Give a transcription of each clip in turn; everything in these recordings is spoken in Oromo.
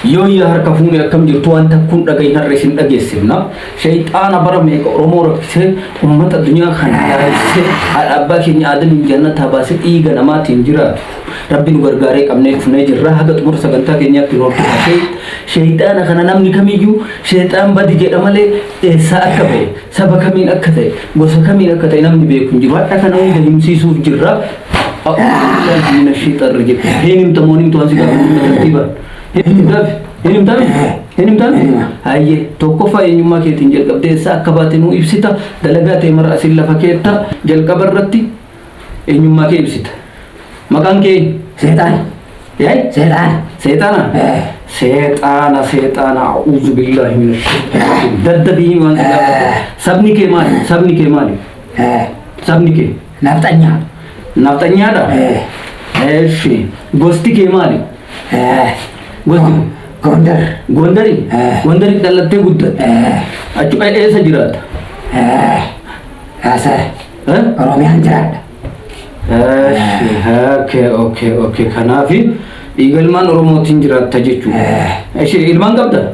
yoo yaa harka fuunee akkam jirtu waan takkuun dhagahin harreesin dhageessifna shayxaana bara meeqa oromoo rakkisee ummata addunyaa kana yaasee abbaa keenya aadamiin jannata baasee dhiiga namaatiin jiraatu rabbi nu gargaaree qabnee dhufnee jirra haga xumura sagantaa keenyaatti nu hordofaa shayxaana kana namni kamiyyuu shayxaan badi jedha malee eessaa akka ta'e saba kamiin akka ta'e gosa kamiin akka ta'e namni beeku hin jiru hadha kana hunda himsiisuuf jirra من الشيطان الرجيم هينم تمونين توانسي كابون ترتيبا هينم تامي هاي توقفا ينما كيتين جل قبدي سا كباتنو إبسيتا دلقات مر أسيل لفكيتا جل قبرتي ينما كي إبسيتا مكان كي سيطان ياي سيطان سيطان أعوذ بالله من الشيطان ددبي من سبني كي مالي سبني كي Naftanya ada? Sih. Gosti ke mali? Gosti. Gondari. Gondari dalam tegudda. Acu esa jirat. Asa. Oromian jirat. Oke. Kanafi igalman oromotin jirat tajechu. Ilman kabda?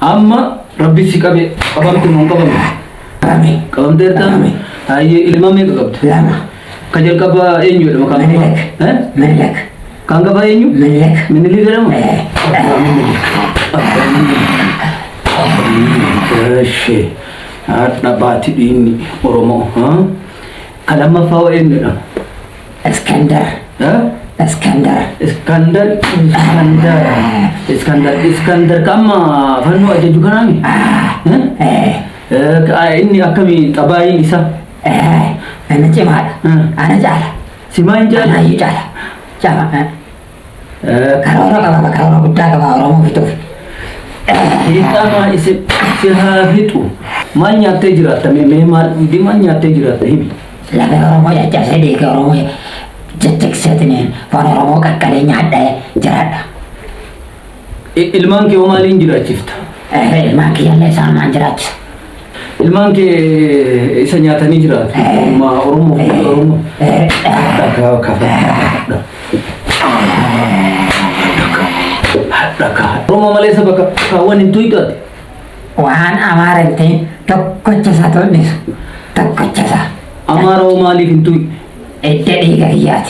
Amma Rabbi sikabe abam kun kabam. Kabam derta. Aye ilman me kabda. Lama. Kajal kaba enyu dama kaba Menelek kanga ba enyu Menelek dama She atna bati ini oromo kalama fawa enyu dama Iskandar kama fanu aja juga nami ini akami tabai isa أنا جمال أنا جال سمان جال أنا يجال جمال كارورا بودا كارورا مو فيتو kita mah isi itu mana terjerat tapi memang di mana terjerat ini lah orang mau ya jadi orang mau cecek setnya orang mau kakaknya ada jerat ilman ke omalin jerat cipta ilman ke yang sama jerat ilman ke isa nyata ni jerat ma oromo daka oromo Malaysia baka kawan itu wan amarente tokko satu nih tokko casa amaro mali itu di gayat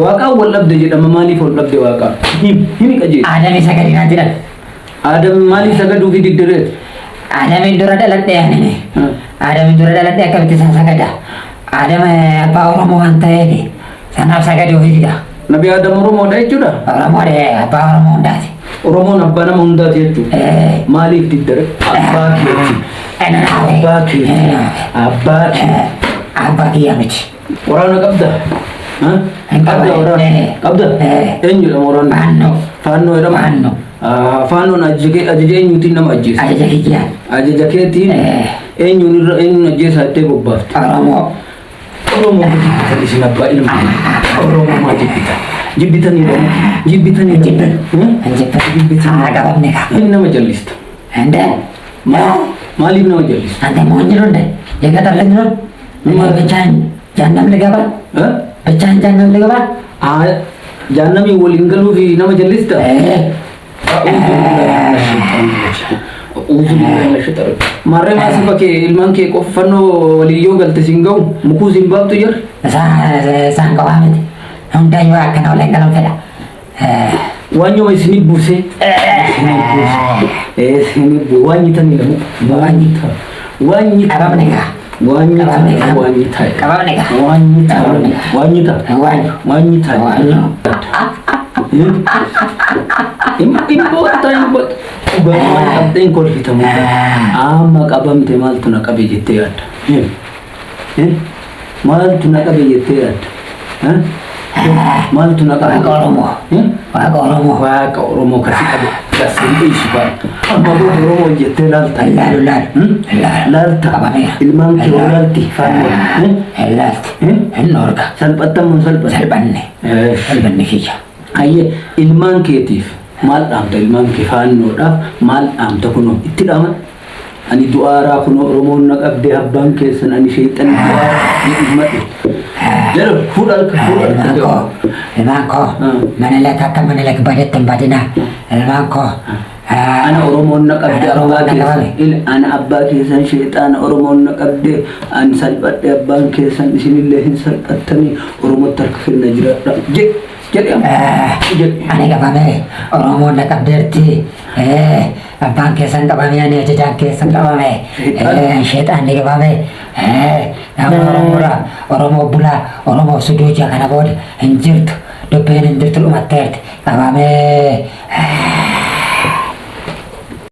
waka walab de jeda mali fol labde waka himi kaje ada bisa kadina tidak ada mali sagadu fi digdere ada mendura dalat ya nih ada mendura dalat ya kabita sagada ada apa oromo hantai ini sana sagadu fi dia Nabi Adam oromo dai chuda oromo de apa oromo ndati oromo nabbana mundati chu mali digdere abaki ya miti orang kabda kabda enyu orang fano era fano na ajje nyuti na majis ajje tin enyu na jesa te bobba oromo di sini apa ilmu oromo ma jibitan agak nih ini nama jelis anda mali nama jelis anda mau nyerun deh jaga terlentur memang pecahan jangan lega pak pecahan jangan lega pak jangan yang wolinggal ufi nama jelis dah Mare masih pakai ilman ke kofano waliyo galte singgau muku simbab tu jar sangkau amit Honda juga kena oleh kalau tidak wanyo mai sini buse sini wanita ni wanita apa menikah wanita Important ugaman kapten kol kita mo kabam te mal tu nakabe jete at mal tu nakabe jete at mal tu nakabe oromo kasi kabe kasi isipa amado oromo jete lalta ilman ki lalti famo enorga salpatam salbanne hija aye ilman ketif mal am ilman ke fanno da mal am to kuno itidama ani du'aaraa kun oromoon naqabdee abbaan keessan ani sheexan du'aaraa ni dhimmadhe jala fuudhalka ilmaan koo mana lak akka mana lak badetti hin badina ilmaan koo ana oromoon naqabdee abbaa keessan ana abbaa keessan sheexaana oromoon naqabdee ani salphadhe abbaan keessan isinillee hin salphattanii oromootti harka kenna jiraadha ani qabame oromoon naqabdeerti abbaan keessan qabame ani ajajaan keessan qabame sheexaanni qabame nama oromoodha oromoo bulaa oromoo suduuja kana booda hin jirtu dubbiin hin jirtu dhumatteerti qabame